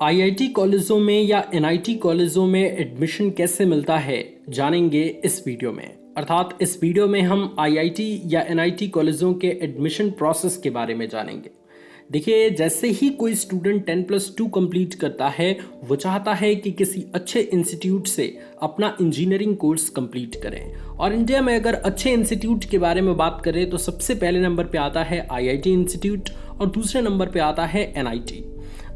IIT कॉलेजों में या एनआईटी कॉलेजों में एडमिशन कैसे मिलता है जानेंगे इस वीडियो में। अर्थात इस वीडियो में हम आईआईटी या एनआईटी कॉलेजों के एडमिशन प्रोसेस के बारे में जानेंगे। देखिए, जैसे ही कोई स्टूडेंट 10+2 कंप्लीट करता है वो चाहता है कि किसी अच्छे इंस्टीट्यूट से अपना इंजीनियरिंग कोर्स कंप्लीट करें। और इंडिया में अगर अच्छे इंस्टीट्यूट के बारे में बात करें तो सबसे पहले नंबर पे आता है आईआईटी इंस्टीट्यूट और दूसरे नंबर पे आता है एनआईटी।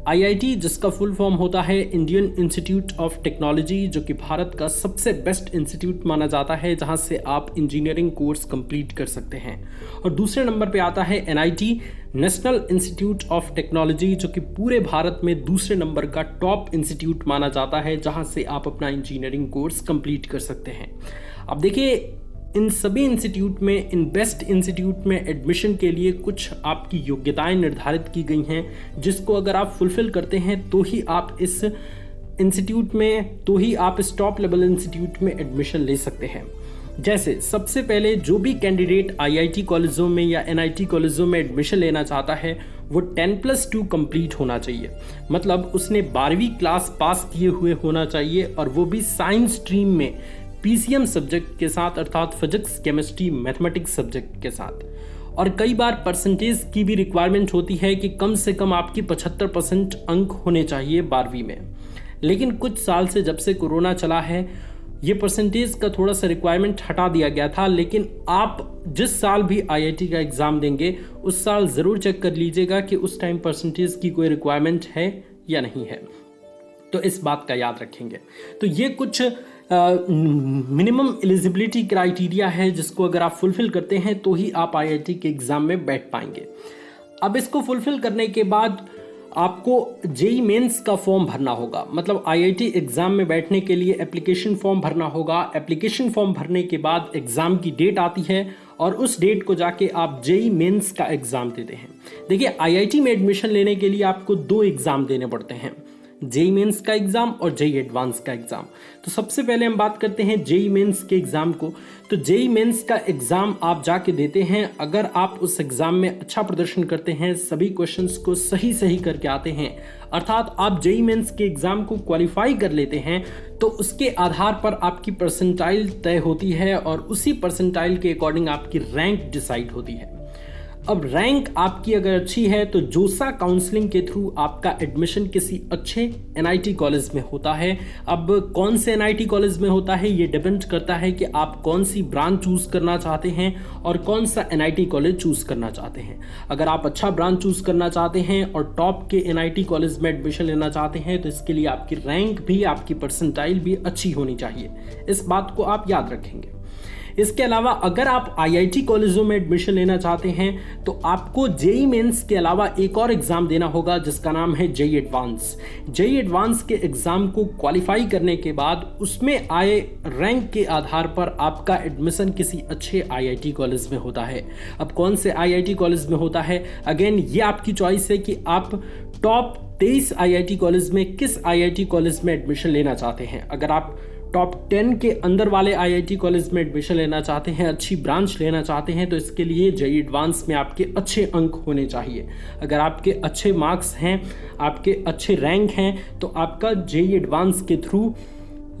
आईआईटी जिसका फुल फॉर्म होता है इंडियन इंस्टीट्यूट ऑफ टेक्नोलॉजी, जो कि भारत का सबसे बेस्ट इंस्टीट्यूट माना जाता है जहां से आप इंजीनियरिंग कोर्स कंप्लीट कर सकते हैं। और दूसरे नंबर पे आता है NIT, national institute of technology, जो कि पूरे भारत में दूसरे नंबर का टॉप इंस्टीट्यूट माना जाता है जहां से आप अपना इंजीनियरिंग कोर्स कंप्लीट कर सकते हैं। अब देखिए, इन सभी इंस्टीट्यूट में, इन बेस्ट इंस्टीट्यूट में एडमिशन के लिए कुछ आपकी योग्यताएं निर्धारित की गई हैं, जिसको अगर आप फुलफिल करते हैं तो ही आप इस इंस्टीट्यूट में, तो ही आप इस टॉप लेवल इंस्टीट्यूट में एडमिशन ले सकते हैं। जैसे सबसे पहले जो भी कैंडिडेट आईआईटी कॉलेजों में या एनआईटी कॉलेजों में एडमिशन लेना चाहता है वो 10+2 कंप्लीट होना चाहिए। मतलब उसने 12वीं क्लास पास किए हुए होना चाहिए और वो भी साइंस स्ट्रीम में पीसीएम सब्जेक्ट के साथ, अर्थात फिजिक्स, केमिस्ट्री, मैथमेटिक्स सब्जेक्ट के साथ। और कई बार परसेंटेज की भी रिक्वायरमेंट होती है कि कम से कम आपकी 75% अंक होने चाहिए 12वीं में। लेकिन कुछ साल से, जब से कोरोना चला है, ये परसेंटेज का थोड़ा सा रिक्वायरमेंट हटा दिया गया था। लेकिन आप जिस साल भी आईआईटी का एग्ज़ाम देंगे उस साल ज़रूर चेक कर लीजिएगा कि उस टाइम परसेंटेज की कोई रिक्वायरमेंट है या नहीं है। तो इस बात का याद रखेंगे। तो ये कुछ मिनिमम एलिजिबिलिटी क्राइटेरिया है जिसको अगर आप फुलफिल करते हैं तो ही आप आईआईटी के एग्ज़ाम में बैठ पाएंगे। अब इसको फुलफिल करने के बाद आपको जेईई मेंस का फॉर्म भरना होगा। मतलब आईआईटी एग्ज़ाम में बैठने के लिए एप्लीकेशन फॉर्म भरना होगा। एप्लीकेशन फॉर्म भरने के बाद एग्ज़ाम की डेट आती है और उस डेट को जाके आप जेईई मेंस का एग्ज़ाम देते हैं। देखिए, आईआईटी में एडमिशन लेने के लिए आपको 2 एग्ज़ाम देने पड़ते हैं, जेईई मेंस का एग्जाम और जेईई एडवांस का एग्जाम। तो सबसे पहले हम बात करते हैं जेईई मेंस के एग्जाम को। तो जेईई मेंस का एग्जाम आप जाके देते हैं। अगर आप उस एग्जाम में अच्छा प्रदर्शन करते हैं, सभी क्वेश्चंस को सही करके आते हैं, अर्थात आप जेईई मेंस के एग्जाम को क्वालिफाई कर लेते हैं, तो उसके आधार पर आपकी परसेंटाइल तय होती है और उसी परसेंटाइल के अकॉर्डिंग आपकी रैंक डिसाइड होती है। अब रैंक आपकी अगर अच्छी है तो जोसा काउंसलिंग के थ्रू आपका एडमिशन किसी अच्छे एनआईटी कॉलेज में होता है। अब कौन से एनआईटी कॉलेज में होता है ये डिपेंड करता है कि आप कौन सी ब्रांच चूज करना चाहते हैं और कौन सा एनआईटी कॉलेज चूज करना चाहते हैं। अगर आप अच्छा ब्रांच चूज करना चाहते हैं और टॉप के एनआईटी कॉलेज में एडमिशन लेना चाहते हैं तो इसके लिए आपकी रैंक भी, आपकी परसेंटाइल भी अच्छी होनी चाहिए। इस बात को आप याद रखेंगे। इसके अलावा अगर आप आईआईटी कॉलेजों में एडमिशन लेना चाहते हैं तो आपको जेईई मेंस के अलावा एक और एग्जाम देना होगा जिसका नाम है जेईई एडवांस। जेईई एडवांस के एग्जाम को क्वालिफाई करने के बाद उसमें आए रैंक के आधार पर आपका एडमिशन किसी अच्छे आईआईटी कॉलेज में होता है। अब कौन से आईआईटी कॉलेज में होता है, अगेन ये आपकी चॉइस है कि आप टॉप 23 आईआईटी कॉलेज में किस आईआईटी कॉलेज में एडमिशन लेना चाहते हैं। अगर आप टॉप 10 के अंदर वाले आईआईटी कॉलेज में एडमिशन लेना चाहते हैं, अच्छी ब्रांच लेना चाहते हैं, तो इसके लिए जेईई एडवांस में आपके अच्छे अंक होने चाहिए। अगर आपके अच्छे मार्क्स हैं, आपके अच्छे रैंक हैं, तो आपका जेईई एडवांस के थ्रू,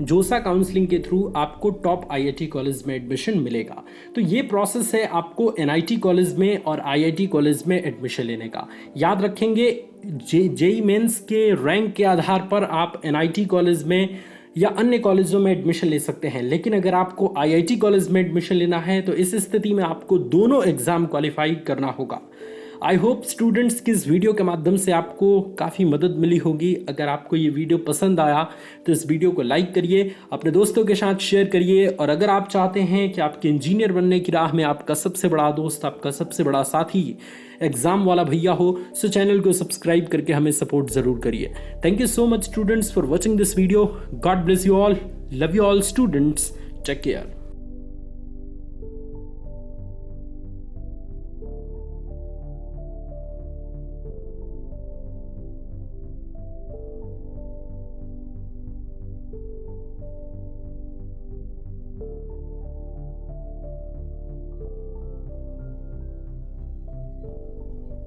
जोसा काउंसलिंग के थ्रू आपको टॉप आईआईटी कॉलेज में एडमिशन मिलेगा। तो ये प्रोसेस है आपको एनआईटी कॉलेज में और आईआईटी कॉलेज में एडमिशन लेने का। याद रखेंगे, जेईई मेंस के रैंक के आधार पर आप एनआईटी कॉलेज में या अन्य कॉलेजों में एडमिशन ले सकते हैं। लेकिन अगर आपको आईआईटी कॉलेज में एडमिशन लेना है तो इस स्थिति में आपको दोनों एग्जाम क्वालिफाई करना होगा। आई होप स्टूडेंट्स की इस वीडियो के माध्यम से आपको काफ़ी मदद मिली होगी। अगर आपको ये वीडियो पसंद आया तो इस वीडियो को लाइक करिए, अपने दोस्तों के साथ शेयर करिए। और अगर आप चाहते हैं कि आपके इंजीनियर बनने की राह में आपका सबसे बड़ा दोस्त, आपका सबसे बड़ा साथी एग्जाम वाला भैया हो, सो चैनल को सब्सक्राइब करके हमें सपोर्ट जरूर करिए। Thank you so much students for watching this video. God bless you all, love you all students, take care.